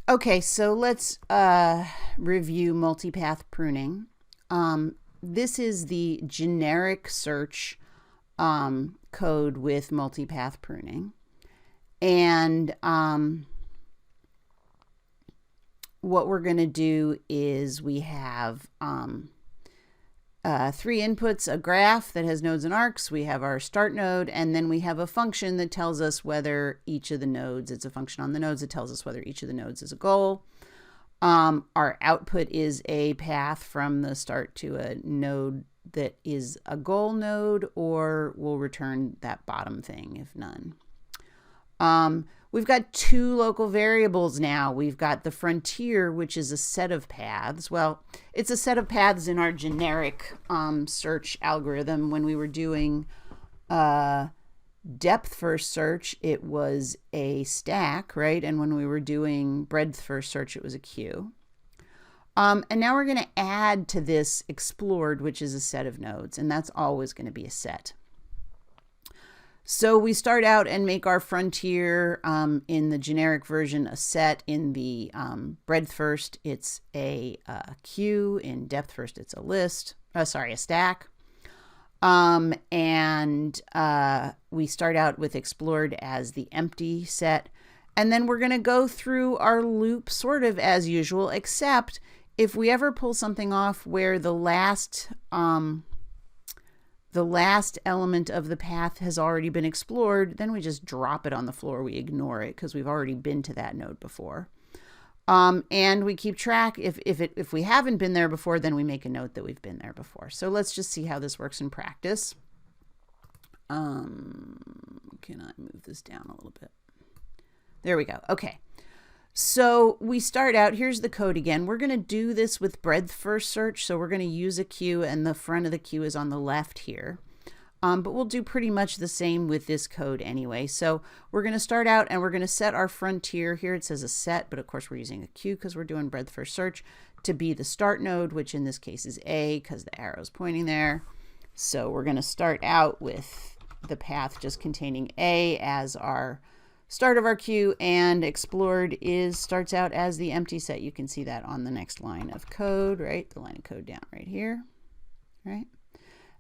Okay, so let's review multipath pruning. This is the generic search code with multipath pruning. And what we're going to do is we have 3 inputs, a graph that has nodes and arcs. We have our start node, and then we have a function that tells us whether each of the nodes, it's a function on the nodes that tells us whether each of the nodes is a goal. Our output is a path from the start to a node that is a goal node, or we'll return that bottom thing if none. We've got 2 local variables now. We've got the frontier, which is a set of paths. Well, it's a set of paths in our generic search algorithm. When we were doing depth first search, it was a stack, right? And when we were doing breadth first search, it was a queue. And now we're going to add to this explored, which is a set of nodes, and that's always going to be a set. So we start out and make our frontier in the generic version a set. In the breadth first, it's a queue. In depth first, it's a list. A stack. And we start out with explored as the empty set. And then we're going to go through our loop sort of as usual, except if we ever pull something off where the last element of the path has already been explored, then we just drop it on the floor. We ignore it because we've already been to that node before. And we keep track. If we haven't been there before, then we make a note that we've been there before. So let's just see how this works in practice. Can I move this down a little bit? There we go. Okay. So we start out, here's the code again. We're going to do this with breadth first search. So we're going to use a queue, and the front of the queue is on the left here. But we'll do pretty much the same with this code anyway. So we're going to start out and we're going to set our frontier. Here it says a set, but of course we're using a queue because we're doing breadth first search, to be the start node, which in this case is A because the arrow is pointing there. So we're going to start out with the path just containing A as our start of our queue, and explored starts out as the empty set. You can see that on the next line of code, right? The line of code down right here, right?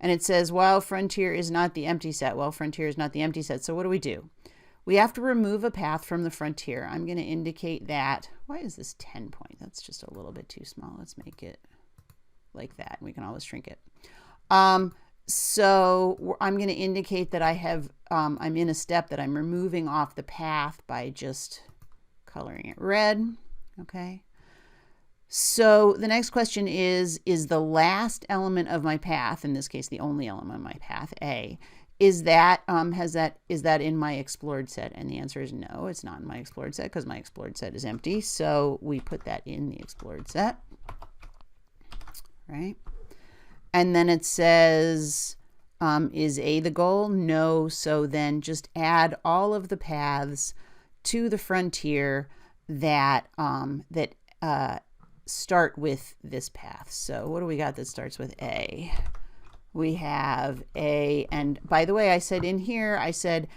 And it says, while frontier is not the empty set. Well, frontier is not the empty set. So what do? We have to remove a path from the frontier. I'm going to indicate that. Why is this 10 point? That's just a little bit too small. Let's make it like that. We can always shrink it. So I'm going to indicate that I'm in a step that I'm removing off the path by just coloring it red. Okay. So the next question is the last element of my path, in this case, the only element of my path, A, is that in my explored set? And the answer is no, it's not in my explored set because my explored set is empty. So we put that in the explored set, right? And then it says, is A the goal? No. So then just add all of the paths to the frontier that start with this path. So what do we got that starts with A? We have A, and by the way, I said in here, I said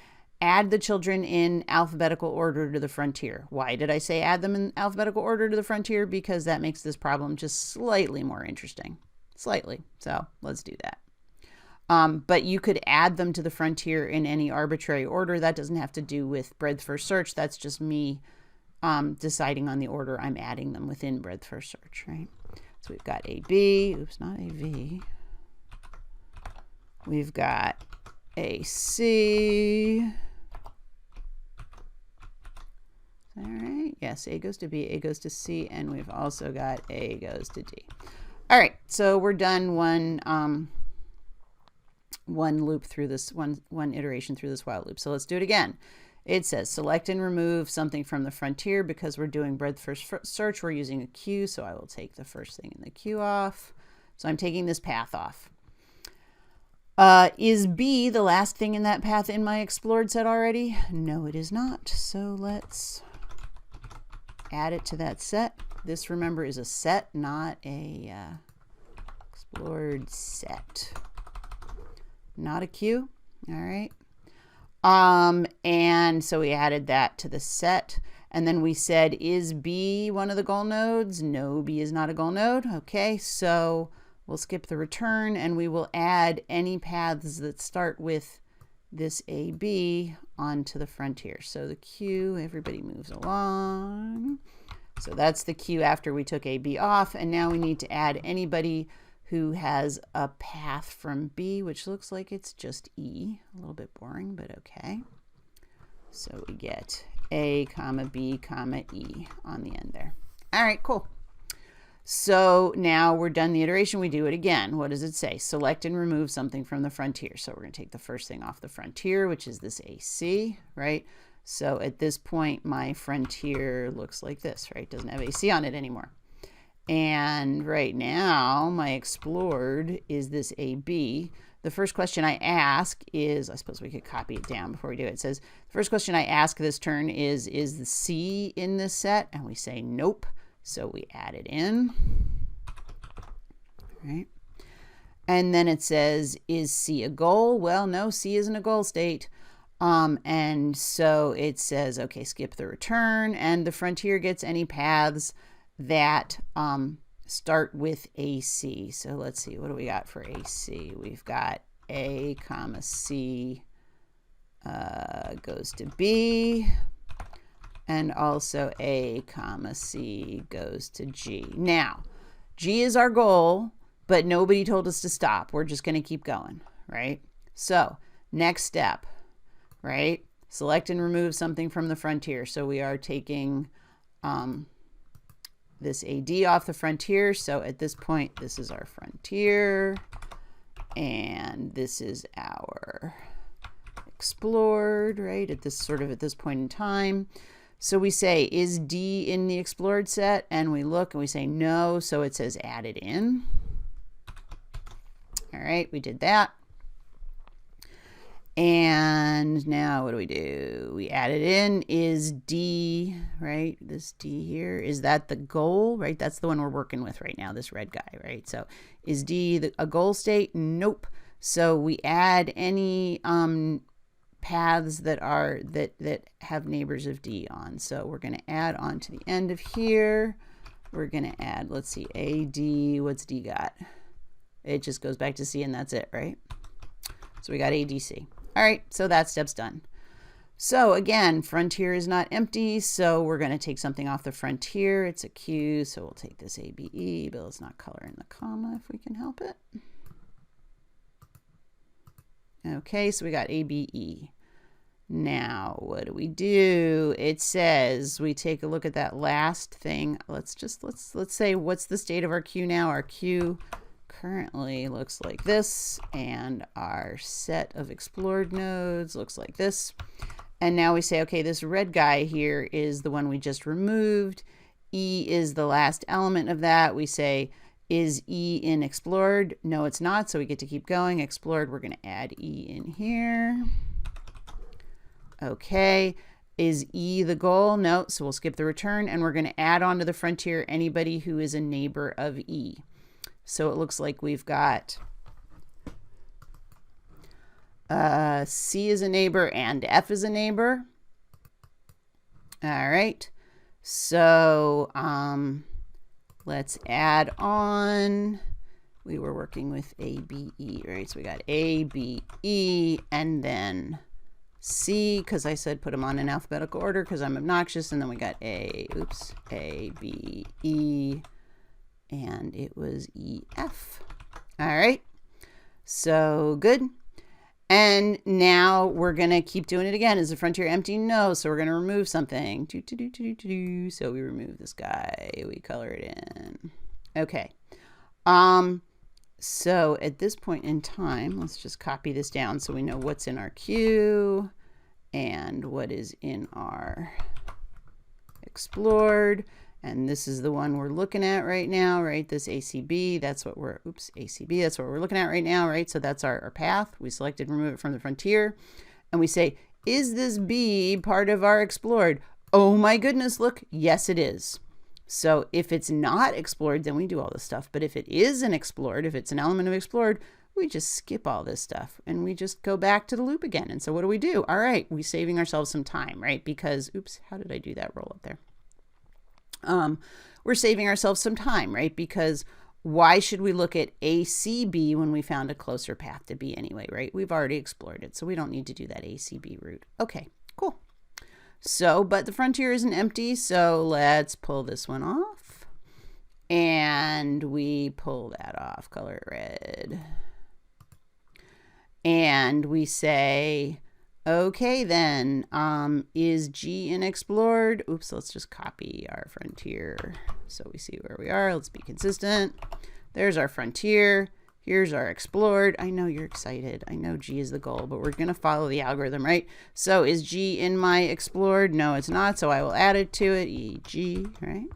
add the children in alphabetical order to the frontier. Why did I say add them in alphabetical order to the frontier? Because that makes this problem just slightly more interesting. Slightly. So let's do that. But you could add them to the frontier in any arbitrary order. That doesn't have to do with breadth first search. That's just me deciding on the order I'm adding them within breadth first search, right? So we've got AB, oops, not AV. We've got AC. All right, yes, A goes to B, A goes to C, and we've also got A goes to D. All right, so we're done one loop through this, one iteration through this while loop. So let's do it again. It says select and remove something from the frontier. Because we're doing breadth first search, we're using a queue, so I will take the first thing in the queue off. So I'm taking this path off. Is B the last thing in that path in my explored set already? No, it is not. So let's add it to that set. This, remember, is a set, not a explored set. Not a queue. All right. And so we added that to the set. And then we said, is B one of the goal nodes? No, B is not a goal node. Okay, so we'll skip the return and we will add any paths that start with this AB onto the frontier. So the queue, everybody moves along. So that's the queue after we took AB off, and now we need to add anybody who has a path from B, which looks like it's just E. A little bit boring, but okay. So we get A, comma, B, comma, E on the end there. All right, cool. So now we're done the iteration. We do it again. What does it say? Select and remove something from the frontier. So we're going to take the first thing off the frontier, which is this AC, right? So at this point, my frontier looks like this, right? Doesn't have AC on it anymore. And right now, my explored is this AB. The first question I ask is, I suppose we could copy it down before we do it. It says, the first question I ask this turn is the C in this set? And we say nope. So we add it in, right? And then it says, is C a goal? Well, no, C isn't a goal state. And so it says, okay, skip the return, and the frontier gets any paths that start with AC. So let's see, what do we got for AC? We've got A, comma, C goes to B. And also A, comma, C goes to G. Now, G is our goal, but nobody told us to stop. We're just going to keep going, right? So next step, right? Select and remove something from the frontier. So we are taking this AD off the frontier. So at this point, this is our frontier, and this is our explored, right? At this point in time. So we say, is D in the explored set? And we look and we say no, so it says added in. All right, we did that. And now what do? We add it in. Is D, right? This D here, is that the goal, right? That's the one we're working with right now, this red guy, right? So is D a goal state? Nope. So we add any paths that have neighbors of D on. So we're going to add on to the end of here. We're going to add, let's see, AD, what's D got? It just goes back to C and that's it, right? So we got ADC. All right, so that step's done. So again, frontier is not empty, so we're going to take something off the frontier. It's a Q, so we'll take this ABE, but let's not color in the comma if we can help it. Okay, so we got ABE. Now, what do? It says we take a look at that last thing. Let's say, what's the state of our queue now? Our queue currently looks like this, and our set of explored nodes looks like this. And now we say, okay, this red guy here is the one we just removed. E is the last element of that. We say, is E in explored? No, it's not, so we get to keep going. Explored, we're going to add E in here. Okay, is E the goal? No, so we'll skip the return, and we're going to add on to the frontier anybody who is a neighbor of E. So it looks like we've got C is a neighbor and F is a neighbor. All right, so let's add on. We were working with ABE, right? So we got ABE and then C, because I said put them on in alphabetical order because I'm obnoxious, and then we got ABE, and it was EF. All right, so good. And now we're going to keep doing it again. Is the frontier empty? No, so we're going to remove something. So we remove this guy. We color it in. Okay. So at this point in time, let's just copy this down so we know what's in our queue and what is in our explored. And this is the one we're looking at right now, right? This ACB, that's what we're, ACB, that's what we're looking at right now, right? So that's our path. We selected remove it from the frontier. And we say, is this B part of our explored? Oh my goodness, look, yes it is. So if it's not explored, then we do all this stuff. But if it is an explored, if it's an element of explored, we just skip all this stuff and we just go back to the loop again. And so what do? All right, we're saving ourselves some time, right? Because, oops, how did I do that roll up there? We're saving ourselves some time, right? Because why should we look at ACB when we found a closer path to B anyway, right? We've already explored it, so we don't need to do that ACB route. Okay, cool. So, but the frontier isn't empty, so let's pull this one off. And we pull that off, color it red. And we say, okay then, is G unexplored? Oops, let's just copy our frontier so we see where we are. Let's be consistent. There's our frontier. Here's our explored. I know you're excited. I know G is the goal, but we're going to follow the algorithm, right? So is G in my explored? No, it's not, so I will add it to it, EG, right?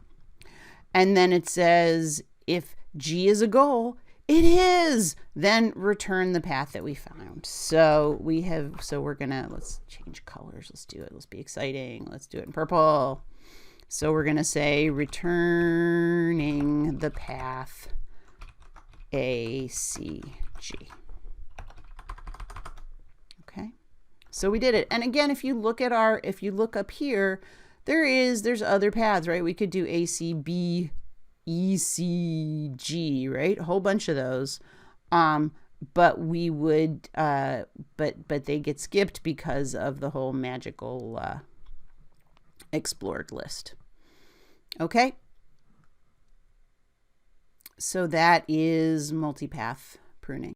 And then it says, if G is a goal, it is, then return the path that we found. So we're gonna, let's change colors. Let's do it. Let's be exciting. Let's do it in purple. So we're gonna say returning the path ACG. Okay. So we did it. And again, if you look up here, there's other paths, right? We could do ACB, ECG, right? A whole bunch of those. But we would, but they get skipped because of the whole magical explored list. Okay. So that is multipath pruning.